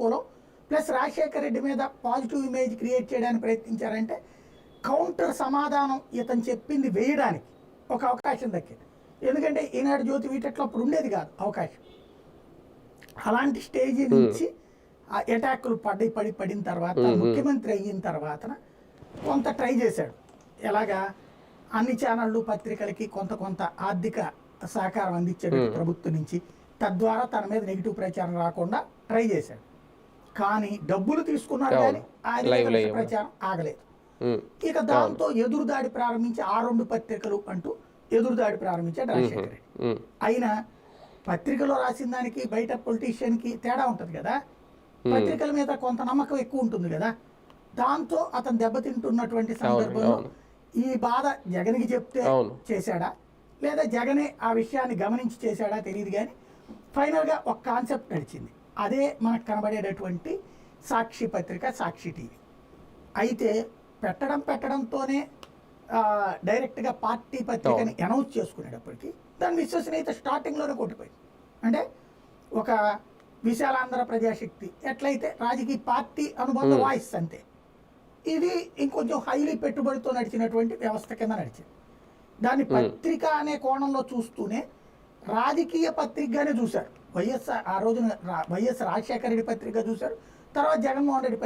అనుకూలం. ప్లస్ రాజశేఖర రెడ్డి మీద positive image create చేయడానికి ప్రయత్నించారంటే కౌంటర్ సమాధానం ఇతను చెప్పింది వేయడానికి ఒక అవకాశం దక్కింది. ఎందుకంటే ఈనాడు జ్యోతి వీటట్లో అప్పుడు ఉండేది కాదు అవకాశం. అలాంటి స్టేజీ నుంచి ఆ అటాకులు పడిన తర్వాత ముఖ్యమంత్రి అయిన తర్వాత కొంత ట్రై చేశాడు. ఎలాగా అన్ని ఛానళ్ళు పత్రికలకి కొంత ఆర్థిక సహకారం అందించాడు ప్రభుత్వం నుంచి. తద్వారా తన మీద నెగిటివ్ ప్రచారం రాకుండా ట్రై చేశాడు. కానీ డబ్బులు తీసుకున్నాడు కానీ ఆయన ప్రచారం ఆగలేదు. ఇక దాంతో ఎదురుదాడి ప్రారంభించి ఆ 2 పత్రికలు అంటూ ఎదురుదాడి ప్రారంభించాడు రాజశేఖర రెడ్డి. అయినా పత్రికలో రాసిన దానికి బయట పొలిటీషియన్కి తేడా ఉంటుంది కదా. పత్రికల మీద కొంత నమ్మకం ఎక్కువ ఉంటుంది కదా. దాంతో అతను దెబ్బతింటున్నటువంటి సందర్భంలో ఈ బాధ జగన్కి చెప్తే చేశాడా లేదా జగనే ఆ విషయాన్ని గమనించి చేశాడా తెలియదు. కానీ ఫైనల్గా ఒక కాన్సెప్ట్ నడిచింది. అదే మనకు కనబడేటటువంటి సాక్షి పత్రిక, సాక్షి టీవీ. అయితే పెట్టడంతోనే డైరెక్ట్గా పార్టీ పత్రికని అనౌన్స్ చేసుకునేటప్పటికి దాని విశ్వసనీయత స్టార్టింగ్లోనే కొట్టిపోయింది. అంటే ఒక విశాలాంధ్ర ప్రజాశక్తి ఎట్లయితే రాజకీయ పార్టీ అనుబంధ వాయిస్ అంతే, ఇది ఇంకొంచెం హైలీ పెట్టుబడితో నడిచినటువంటి వ్యవస్థ కింద నడిచింది. దాన్ని పత్రిక అనే కోణంలో చూస్తూనే రాజకీయ పత్రికగానే చూశారు. వైఎస్ ఆ రోజున వైఎస్ రాజశేఖర రెడ్డి పత్రిక చూశారు, తర్వాత జగన్మోహన్ రెడ్డి